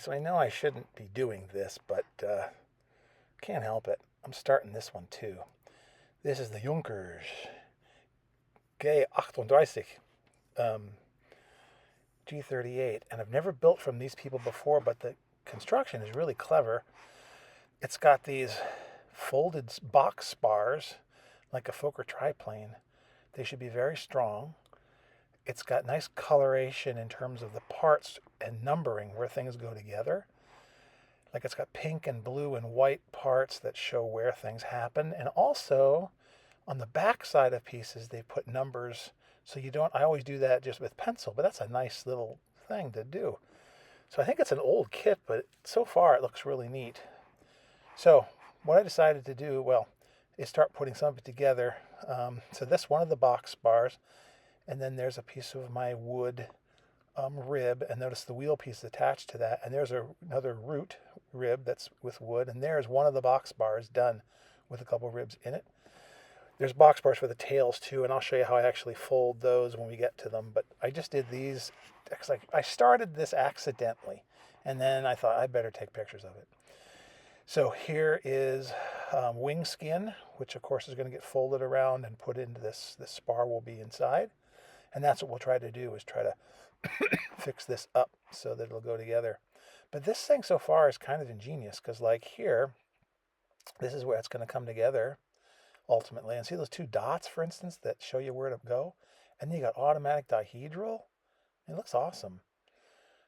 So I know I shouldn't be doing this, but can't help it. I'm starting this one too. This is the Junkers G38 G38, and I've never built from these people before, but the construction is really clever. It's got these folded box spars like a Fokker triplane. They should be very strong. It's got nice coloration in terms of the parts and numbering where things go together. Like it's got pink and blue and white parts that show where things happen. And also on the back side of pieces, they put numbers. So you don't, I always do that just with pencil, but that's a nice little thing to do. So I think it's an old kit, but so far it looks really neat. So what I decided to do, well, is start putting something together. So this one of the box bars, and then there's a piece of my wood rib, and notice the wheel piece attached to that, and there's another root rib that's with wood, and there's one of the box bars done with a couple ribs in it. There's box bars for the tails too, and I'll show you how I actually fold those when we get to them, but I just did these because I started this accidentally, and then I thought I'd better take pictures of it. So here is wing skin, which of course is going to get folded around and put into this spar will be inside, and that's what we'll try to do, is try to fix this up so that it'll go together. But this thing so far is kind of ingenious, because like here, this is where it's going to come together ultimately. And see those two dots, for instance, that show you where to go? And then you got automatic dihedral. It looks awesome.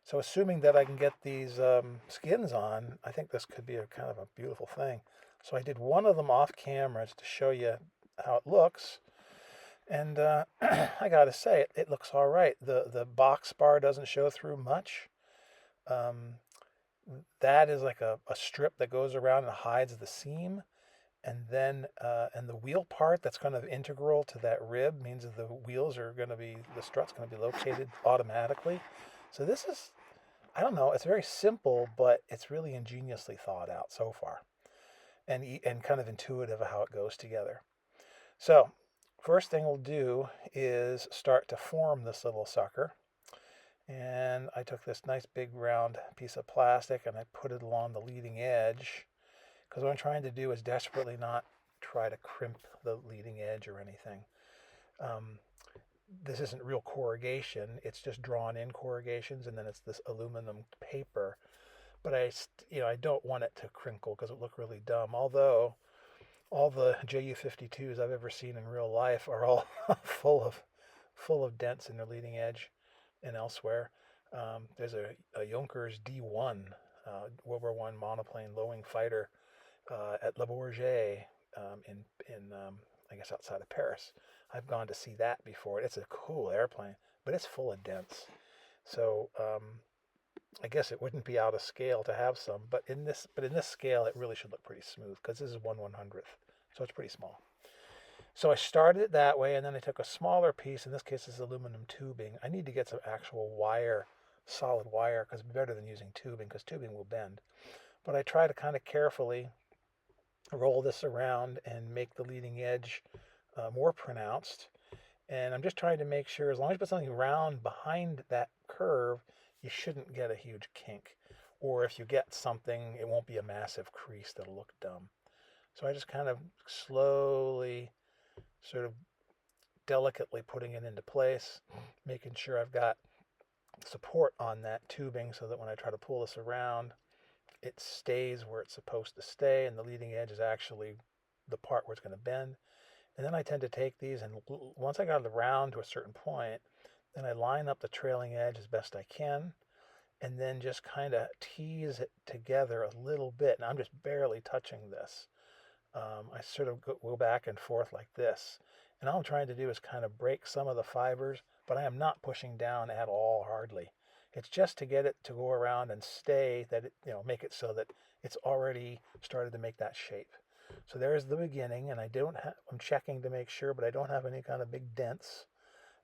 So assuming that I can get these skins on, I think this could be a kind of a beautiful thing. So I did one of them off camera to show you how it looks. And I gotta say, it looks all right. The box bar doesn't show through much. That is like a strip that goes around and hides the seam. And then and the wheel part that's kind of integral to that rib means that the wheels are going to be, the strut's going to be located automatically. So this is, I don't know, it's very simple, but it's really ingeniously thought out so far, and kind of intuitive of how it goes together. So first thing we'll do is start to form this little sucker. And I took this nice big round piece of plastic and I put it along the leading edge, because what I'm trying to do is desperately not try to crimp the leading edge or anything. This isn't real corrugation, it's just drawn in corrugations, and then it's this aluminum paper. But I don't want it to crinkle because it would look really dumb. Although all the JU52s I've ever seen in real life are all full of dents in their leading edge and elsewhere. There's a Junkers D1, World War I monoplane low-wing fighter at Le Bourget in I guess outside of Paris. I've gone to see that before. It's a cool airplane, but it's full of dents. So I guess it wouldn't be out of scale to have some, but in this scale, it really should look pretty smooth because this is 1/100th, so it's pretty small. So I started it that way, and then I took a smaller piece. In this case, this is aluminum tubing. I need to get some actual wire, solid wire, because it's better than using tubing, because tubing will bend. But I try to kind of carefully roll this around and make the leading edge more pronounced. And I'm just trying to make sure, as long as you put something round behind that curve, you shouldn't get a huge kink. Or if you get something, it won't be a massive crease that'll look dumb. So I just kind of slowly, sort of delicately putting it into place, making sure I've got support on that tubing so that when I try to pull this around, it stays where it's supposed to stay, and the leading edge is actually the part where it's going to bend. And then I tend to take these, and once I got it around to a certain point, then I line up the trailing edge as best I can, and then just kind of tease it together a little bit. And I'm just barely touching this. I sort of go back and forth like this. And all I'm trying to do is kind of break some of the fibers, but I am not pushing down at all, hardly. It's just to get it to go around and stay, that it, make it so that it's already started to make that shape. So there's the beginning, and I'm checking to make sure, but I don't have any kind of big dents.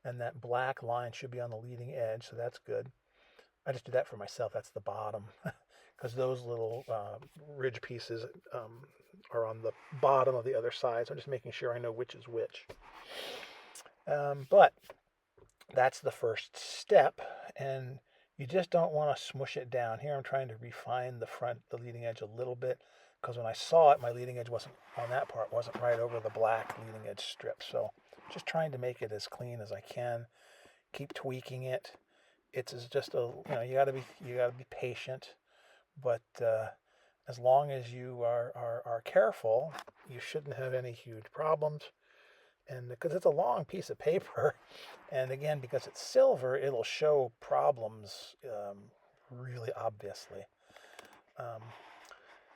And that black line should be on the leading edge, so that's good. I just do that for myself. That's the bottom, because those little ridge pieces are on the bottom of the other side. So I'm just making sure I know which is which. But that's the first step, and You just don't want to smush it down. Here I'm trying to refine the leading edge a little bit, because when I saw it, my leading edge wasn't on that part, wasn't right over the black leading edge strip. So just trying to make it as clean as I can. Keep tweaking it. It's just you gotta be patient, but as long as you are careful, you shouldn't have any huge problems. And because it's a long piece of paper, and again, because it's silver, it'll show problems really obviously. Um,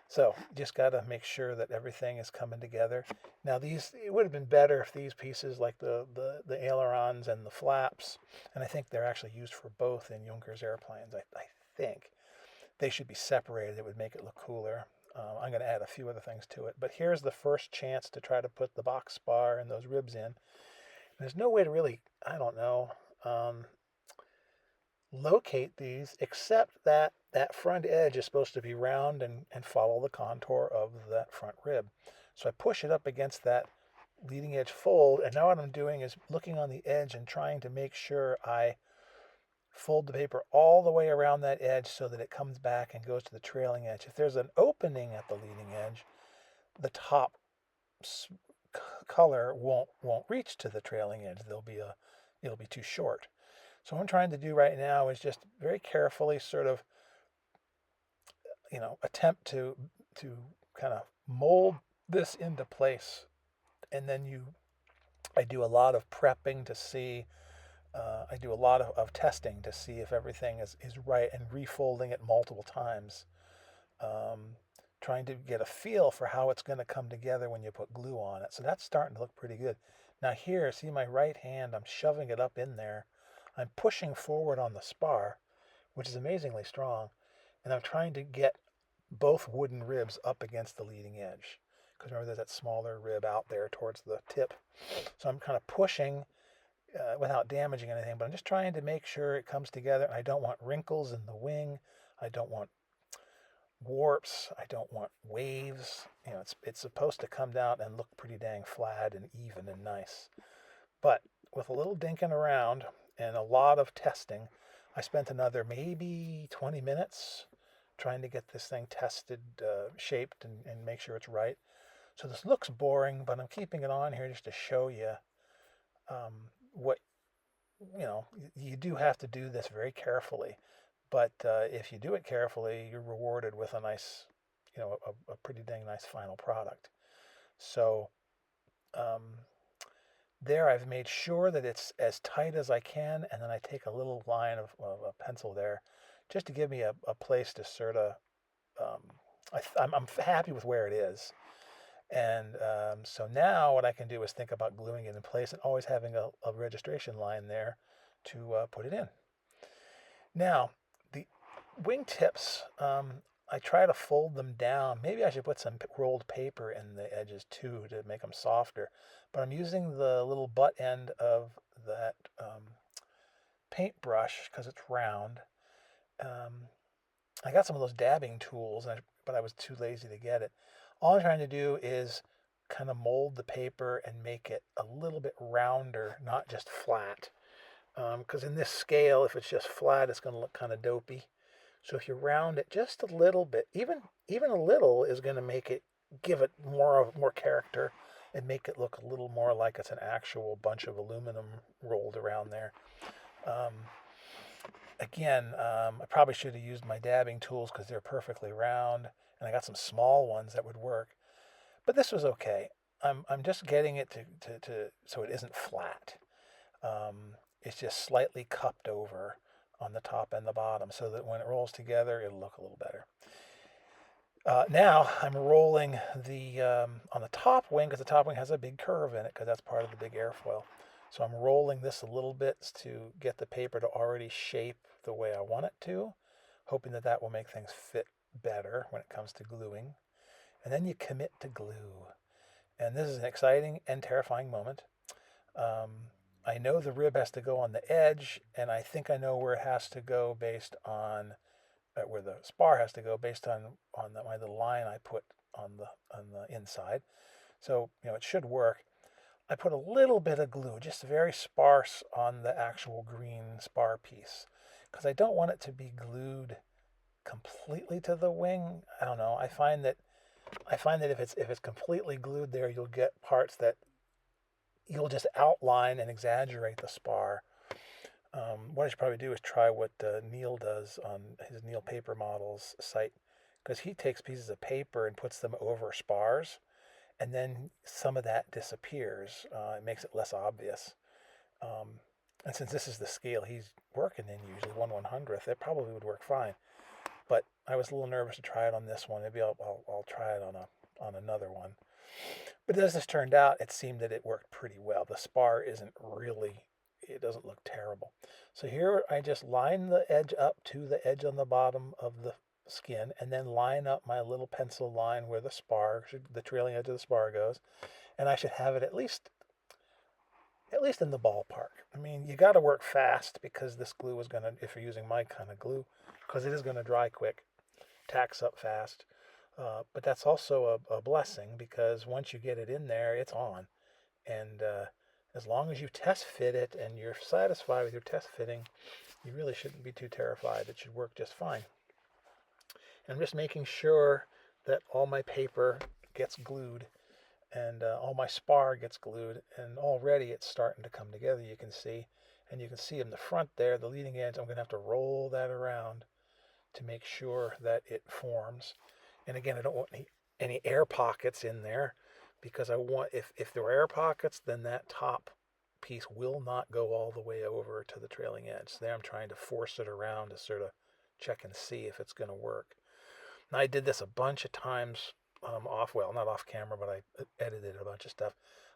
so just got to make sure that everything is coming together. Now it would have been better if these pieces, like the ailerons and the flaps, and I think they're actually used for both in Junkers airplanes. I think they should be separated. It would make it look cooler. I'm going to add a few other things to it. But here's the first chance to try to put the box spar and those ribs in. There's no way to really, I don't know, locate these, except that that front edge is supposed to be round and follow the contour of that front rib. So I push it up against that leading edge fold, and now what I'm doing is looking on the edge and trying to make sure I fold the paper all the way around that edge so that it comes back and goes to the trailing edge. If there's an opening at the leading edge, the top color won't reach to the trailing edge. It'll be too short. So what I'm trying to do right now is just very carefully sort of, attempt to kind of mold this into place. And then I do a lot of prepping to see, I do a lot of testing to see if everything is right, and refolding it multiple times. Trying to get a feel for how it's going to come together when you put glue on it. So that's starting to look pretty good. Now here, see my right hand, I'm shoving it up in there. I'm pushing forward on the spar, which is amazingly strong, and I'm trying to get both wooden ribs up against the leading edge. Because remember, there's that smaller rib out there towards the tip. So I'm kind of pushing without damaging anything, but I'm just trying to make sure it comes together. I don't want wrinkles in the wing. I don't want warps. I don't want waves. It's supposed to come down and look pretty dang flat and even and nice. But with a little dinking around and a lot of testing, I spent another maybe 20 minutes trying to get this thing tested, shaped, and make sure it's right. So this looks boring, but I'm keeping it on here just to show you what, you do have to do this very carefully. But if you do it carefully, you're rewarded with a nice, a pretty dang nice final product. So there I've made sure that it's as tight as I can, and then I take a little line of a pencil there just to give me a place to sort of, I'm happy with where it is. And so now what I can do is think about gluing it in place and always having a registration line there to put it in. Now, the wingtips, I try to fold them down. Maybe I should put some rolled paper in the edges too to make them softer. But I'm using the little butt end of that paintbrush because it's round. I got some of those dabbing tools, but I was too lazy to get it. All I'm trying to do is kind of mold the paper and make it a little bit rounder, not just flat. Because in this scale, if it's just flat, it's going to look kind of dopey. So if you round it just a little bit, even a little, is going to give it more character and make it look a little more like it's an actual bunch of aluminum rolled around there. Again, I probably should have used my dabbing tools because they're perfectly round, and I got some small ones that would work. But this was okay. I'm just getting it to so it isn't flat. It's just slightly cupped over on the top and the bottom so that when it rolls together, it'll look a little better. Now I'm rolling on the top wing, because the top wing has a big curve in it because that's part of the big airfoil. So I'm rolling this a little bit to get the paper to already shape the way I want it to, hoping that will make things fit better when it comes to gluing. And then you commit to glue. And this is an exciting and terrifying moment. I know the rib has to go on the edge, and I think I know where it has to go based on where the spar has to go based on my little line I put on the inside. So it should work. I put a little bit of glue, just very sparse, on the actual green spar piece, because I don't want it to be glued completely to the wing. I don't know. I find that if it's completely glued there, you'll get parts that you'll just outline and exaggerate the spar. What I should probably do is try what Neil does on his Neil Paper Models site, because he takes pieces of paper and puts them over spars, and then some of that disappears. It makes it less obvious. Um, and since this is the scale he's working in, usually 1/100th, it probably would work fine. But I was a little nervous to try it on this one. Maybe I'll try it on another one. But as this turned out, it seemed that it worked pretty well. The spar isn't really, it doesn't look terrible. So here I just line the edge up to the edge on the bottom of the skin, and then line up my little pencil line where the trailing edge of the spar goes. And I should have it at least in the ballpark. I mean, you got to work fast, because this glue is going to, if you're using my kind of glue, because it is going to dry quick, tacks up fast. But that's also a blessing, because once you get it in there, it's on. And as long as you test fit it and you're satisfied with your test fitting, you really shouldn't be too terrified. It should work just fine. And I'm just making sure that all my paper gets glued, and all my spar gets glued, and already it's starting to come together, you can see. And you can see in the front there, the leading edge, I'm going to have to roll that around to make sure that it forms. And again, I don't want any air pockets in there, because I want, if there are air pockets, then that top piece will not go all the way over to the trailing edge. So there I'm trying to force it around to sort of check and see if it's going to work. And I did this a bunch of times not off camera, but I edited a bunch of stuff.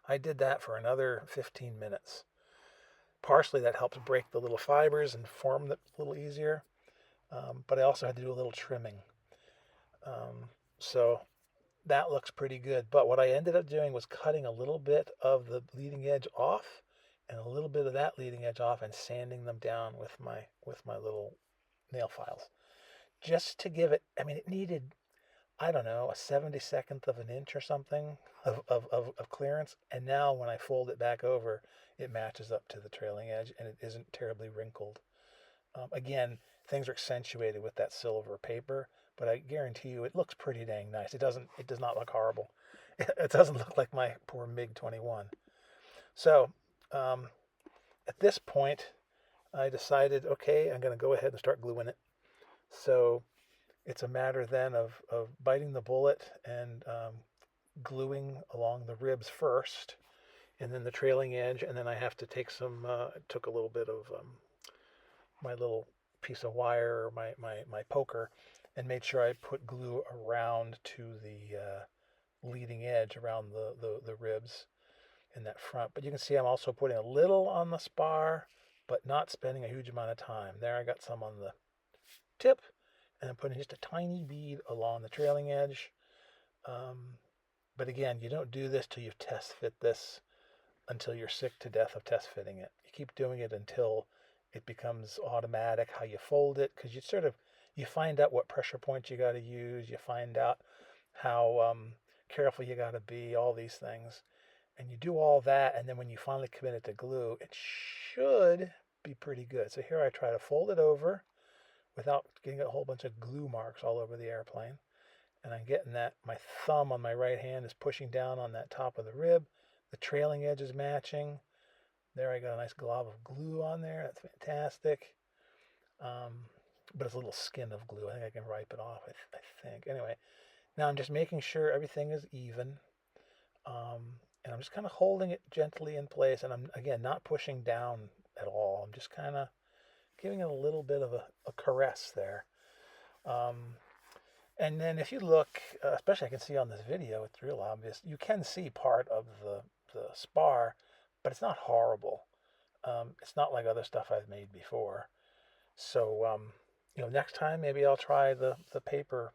I did that for another 15 minutes. Partially that helps break the little fibers and form it a little easier. But I also had to do a little trimming. So that looks pretty good. But what I ended up doing was cutting a little bit of the leading edge off and a little bit of that leading edge off, and sanding them down with my little nail files. Just to give it, I mean, it needed, I don't know, a 72nd of an inch or something of clearance. And now when I fold it back over, it matches up to the trailing edge, and it isn't terribly wrinkled. Again, things are accentuated with that silver paper, but I guarantee you it looks pretty dang nice. It does not look horrible. It doesn't look like my poor MiG-21. So at this point, I decided, okay, I'm going to go ahead and start gluing it. So it's a matter then of biting the bullet and gluing along the ribs first, and then the trailing edge, and then I have to take took a little bit of my little piece of wire, or my poker, and made sure I put glue around to the leading edge, around the ribs in that front. But you can see I'm also putting a little on the spar, but not spending a huge amount of time. There I got some on the tip, and I'm putting just a tiny bead along the trailing edge. But again, you don't do this till you've test fit this, until you're sick to death of test fitting it. You keep doing it until it becomes automatic how you fold it, because you find out what pressure points you got to use. You find out how careful you got to be, all these things. And you do all that, and then when you finally commit it to glue, it should be pretty good. So here I try to fold it over without getting a whole bunch of glue marks all over the airplane. And I'm getting that, my thumb on my right hand is pushing down on that top of the rib. The trailing edge is matching. There I got a nice glob of glue on there. That's fantastic. But it's a little skin of glue. I think I can wipe it off, I think. Anyway, now I'm just making sure everything is even. And I'm just kind of holding it gently in place. And I'm, again, not pushing down at all. I'm just kind of giving it a little bit of a caress there. And then if you look, especially I can see on this video, it's real obvious. You can see part of the spar, but it's not horrible. It's not like other stuff I've made before. So, next time maybe I'll try the paper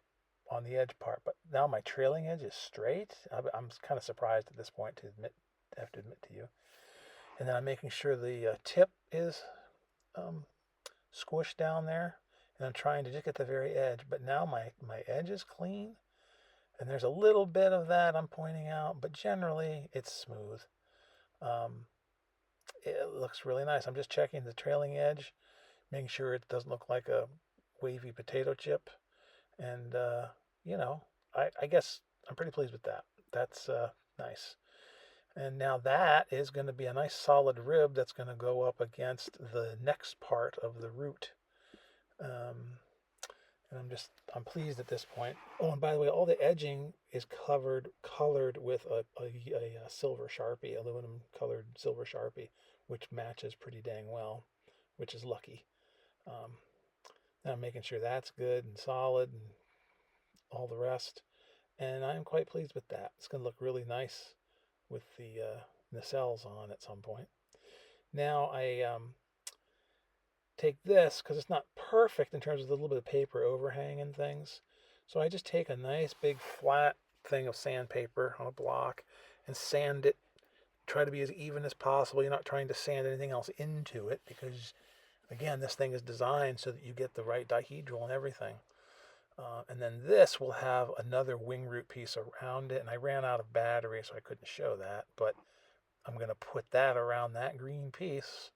on the edge part. But now my trailing edge is straight. I'm kind of surprised at this point to have to admit to you. And then I'm making sure the tip is squished down there. And I'm trying to just get the very edge. But now my edge is clean. And there's a little bit of that I'm pointing out. But generally, it's smooth. It looks really nice. I'm just checking the trailing edge making sure it doesn't look like a wavy potato chip. And, you know, I guess I'm pretty pleased with that. That's nice. And now that is going to be a nice solid rib that's going to go up against the next part of the root. Um, and I'm pleased at this point. Oh, and by the way, all the edging is colored with a silver Sharpie, aluminum colored silver Sharpie, which matches pretty dang well, which is lucky. Um, Now I'm making sure that's good and solid and all the rest. And I'm quite pleased with that. It's going to look really nice with the nacelles on at some point. Now I take this, because it's not perfect in terms of the little bit of paper overhang and things. So I just take a nice big flat thing of sandpaper on a block and sand it. Try to be as even as possible. You're not trying to sand anything else into it because, again, this thing is designed so that you get the right dihedral and everything. And then this will have another wing root piece around it. And I ran out of battery, so I couldn't show that. But I'm going to put that around that green piece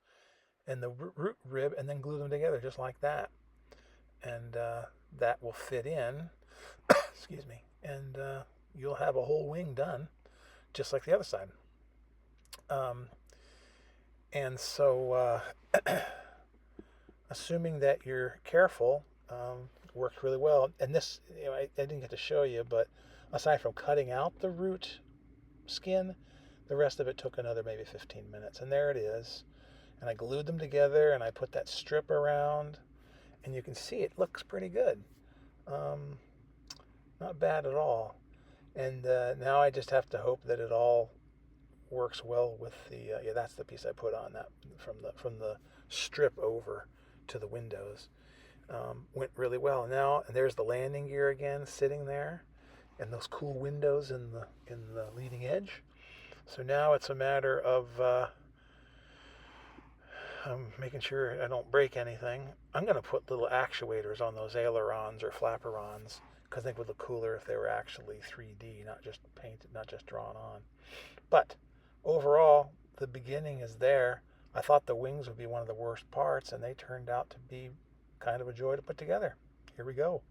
and the root rib and then glue them together just like that. And that will fit in. Excuse me. And you'll have a whole wing done just like the other side. And so assuming that you're careful, worked really well. And this, I didn't get to show you, but aside from cutting out the root skin, the rest of it took another maybe 15 minutes. And there it is. And I glued them together and I put that strip around. And you can see it looks pretty good. Not bad at all. And now I just have to hope that it all works well with the, yeah, that's the piece I put on that from the strip over to the windows. Went really well. Now, and there's the landing gear again sitting there, and those cool windows in the leading edge. So now it's a matter of making sure I don't break anything. I'm going to put little actuators on those ailerons or flaperons because I think it would look cooler if they were actually 3D, not just painted, not just drawn on. But overall, the beginning is there. I thought the wings would be one of the worst parts, and they turned out to be kind of a joy to put together. Here we go.